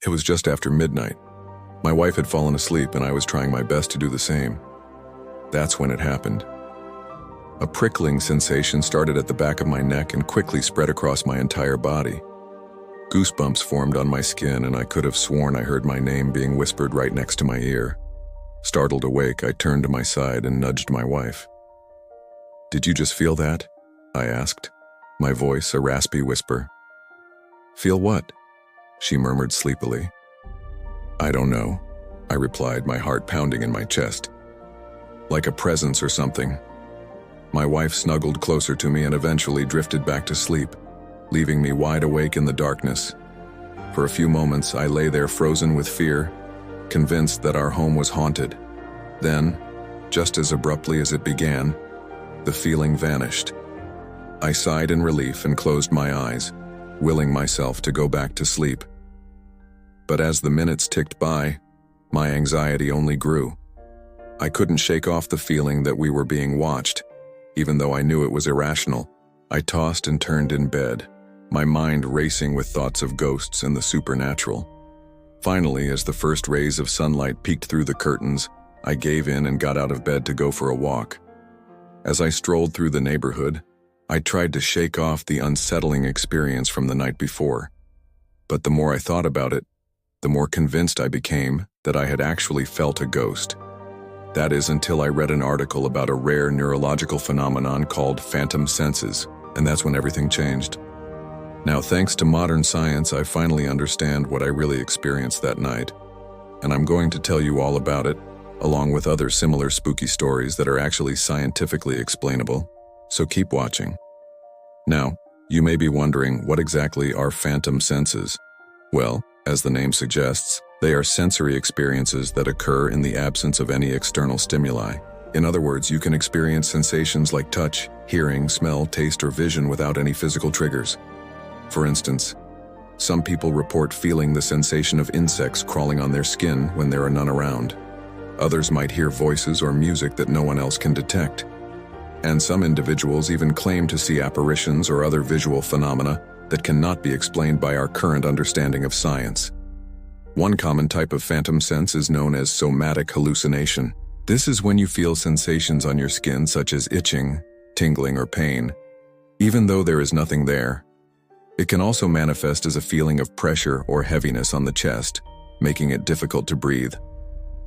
It was just after midnight. My wife had fallen asleep and I was trying my best to do the same. That's when it happened. A prickling sensation started at the back of my neck and quickly spread across my entire body. Goosebumps formed on my skin and I could have sworn I heard my name being whispered right next to my ear. Startled awake, I turned to my side and nudged my wife. "Did you just feel that?" I asked, my voice a raspy whisper. "Feel what?" she murmured sleepily. "I don't know," I replied, my heart pounding in my chest. "Like a presence or something." My wife snuggled closer to me and eventually drifted back to sleep, leaving me wide awake in the darkness. For a few moments, I lay there frozen with fear, convinced that our home was haunted. Then, just as abruptly as it began, the feeling vanished. I sighed in relief and closed my eyes, willing myself to go back to sleep. But as the minutes ticked by, my anxiety only grew. I couldn't shake off the feeling that we were being watched, even though I knew it was irrational. I tossed and turned in bed, my mind racing with thoughts of ghosts and the supernatural. Finally, as the first rays of sunlight peeked through the curtains, I gave in and got out of bed to go for a walk. As I strolled through the neighborhood, I tried to shake off the unsettling experience from the night before. But the more I thought about it, the more convinced I became that I had actually felt a ghost. That is until I read an article about a rare neurological phenomenon called phantom senses, and that's when everything changed. Now, thanks to modern science, I finally understand what I really experienced that night, and I'm going to tell you all about it, along with other similar spooky stories that are actually scientifically explainable, so keep watching. Now, you may be wondering, what exactly are phantom senses? Well, as the name suggests, they are sensory experiences that occur in the absence of any external stimuli. In other words, you can experience sensations like touch, hearing, smell, taste, or vision without any physical triggers. For instance, some people report feeling the sensation of insects crawling on their skin when there are none around. Others might hear voices or music that no one else can detect. And some individuals even claim to see apparitions or other visual phenomena that cannot be explained by our current understanding of science. One common type of phantom sense is known as somatic hallucination. This is when you feel sensations on your skin such as itching, tingling, or pain, even though there is nothing there. It can also manifest as a feeling of pressure or heaviness on the chest, making it difficult to breathe.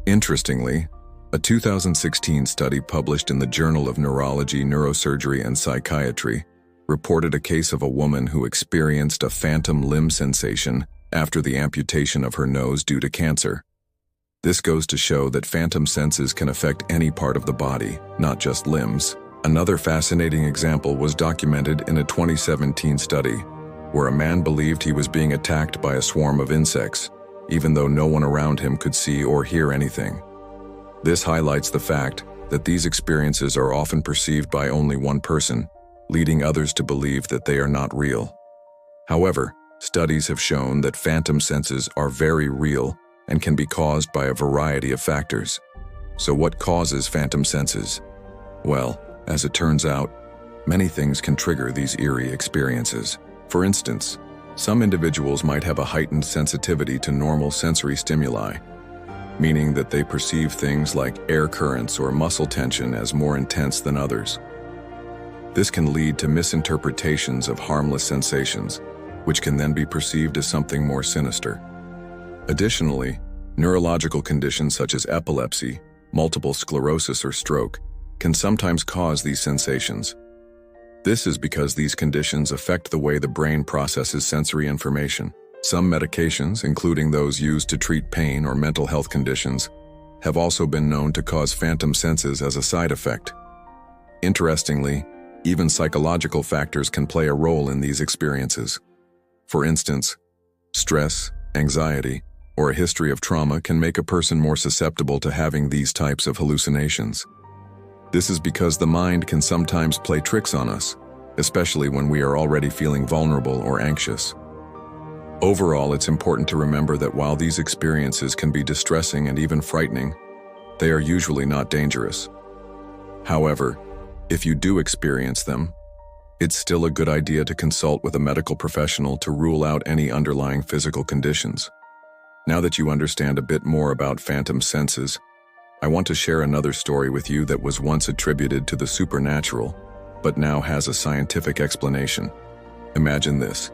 Interestingly, a 2016 study published in the Journal of Neurology, Neurosurgery, and Psychiatry reported a case of a woman who experienced a phantom limb sensation after the amputation of her nose due to cancer. This goes to show that phantom senses can affect any part of the body, not just limbs. Another fascinating example was documented in a 2017 study, where a man believed he was being attacked by a swarm of insects, even though no one around him could see or hear anything. This highlights the fact that these experiences are often perceived by only one person, leading others to believe that they are not real. However, studies have shown that phantom senses are very real and can be caused by a variety of factors. So what causes phantom senses? Well, as it turns out, many things can trigger these eerie experiences. For instance, some individuals might have a heightened sensitivity to normal sensory stimuli, meaning that they perceive things like air currents or muscle tension as more intense than others. This can lead to misinterpretations of harmless sensations, which can then be perceived as something more sinister. Additionally, neurological conditions such as epilepsy, multiple sclerosis, or stroke can sometimes cause these sensations. This is because these conditions affect the way the brain processes sensory information. Some medications, including those used to treat pain or mental health conditions, have also been known to cause phantom senses as a side effect. Interestingly, even psychological factors can play a role in these experiences. For instance, stress, anxiety, or a history of trauma can make a person more susceptible to having these types of hallucinations. This is because the mind can sometimes play tricks on us, especially when we are already feeling vulnerable or anxious. Overall, it's important to remember that while these experiences can be distressing and even frightening, they are usually not dangerous. However, if you do experience them, it's still a good idea to consult with a medical professional to rule out any underlying physical conditions. Now that you understand a bit more about phantom senses, I want to share another story with you that was once attributed to the supernatural, but now has a scientific explanation. Imagine this.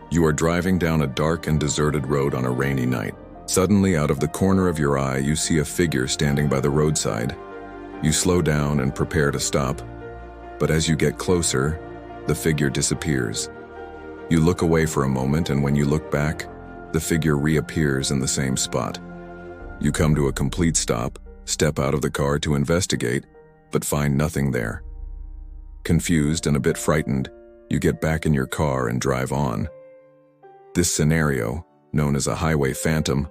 You are driving down a dark and deserted road on a rainy night. Suddenly, out of the corner of your eye, you see a figure standing by the roadside. You slow down and prepare to stop, but as you get closer, the figure disappears. You look away for a moment, and when you look back, the figure reappears in the same spot. You come to a complete stop, step out of the car to investigate, but find nothing there. Confused and a bit frightened, you get back in your car and drive on. This scenario, known as a highway phantom,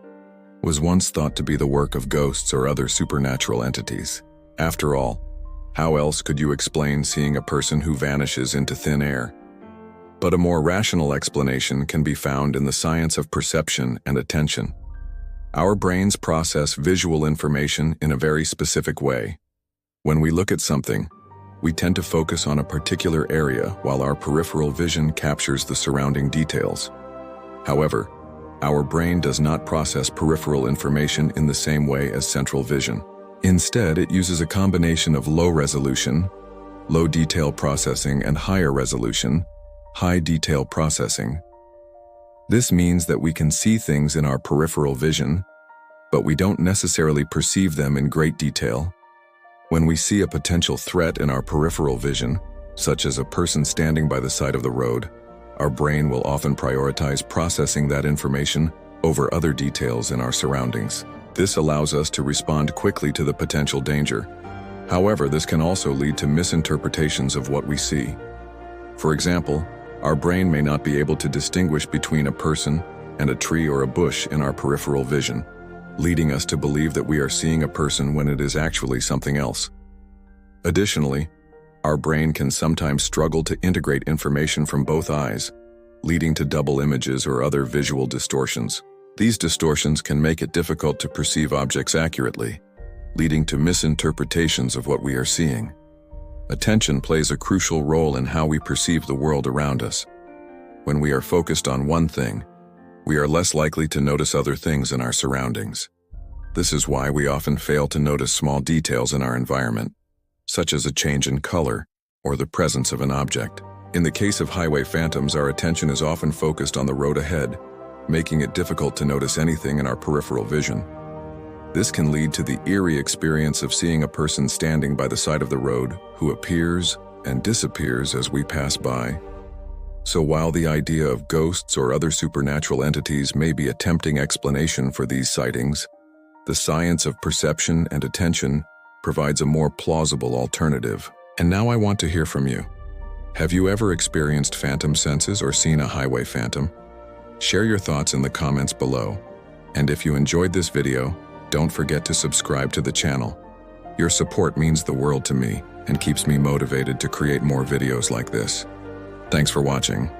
was once thought to be the work of ghosts or other supernatural entities. After all, how else could you explain seeing a person who vanishes into thin air? But a more rational explanation can be found in the science of perception and attention. Our brains process visual information in a very specific way. When we look at something, we tend to focus on a particular area while our peripheral vision captures the surrounding details. However, our brain does not process peripheral information in the same way as central vision. Instead, it uses a combination of low resolution, low detail processing, and higher resolution, high detail processing. This means that we can see things in our peripheral vision, but we don't necessarily perceive them in great detail. When we see a potential threat in our peripheral vision, such as a person standing by the side of the road, our brain will often prioritize processing that information over other details in our surroundings. This allows us to respond quickly to the potential danger. However, this can also lead to misinterpretations of what we see. For example, our brain may not be able to distinguish between a person and a tree or a bush in our peripheral vision, leading us to believe that we are seeing a person when it is actually something else. Additionally, our brain can sometimes struggle to integrate information from both eyes, leading to double images or other visual distortions. These distortions can make it difficult to perceive objects accurately, leading to misinterpretations of what we are seeing. Attention plays a crucial role in how we perceive the world around us. When we are focused on one thing, we are less likely to notice other things in our surroundings. This is why we often fail to notice small details in our environment, such as a change in color or the presence of an object. In the case of highway phantoms, our attention is often focused on the road ahead, making it difficult to notice anything in our peripheral vision. This can lead to the eerie experience of seeing a person standing by the side of the road who appears and disappears as we pass by. So while the idea of ghosts or other supernatural entities may be a tempting explanation for these sightings, the science of perception and attention provides a more plausible alternative. And now I want to hear from you. Have you ever experienced phantom senses or seen a highway phantom? Share your thoughts in the comments below. And if you enjoyed this video, don't forget to subscribe to the channel. Your support means the world to me and keeps me motivated to create more videos like this. Thanks for watching.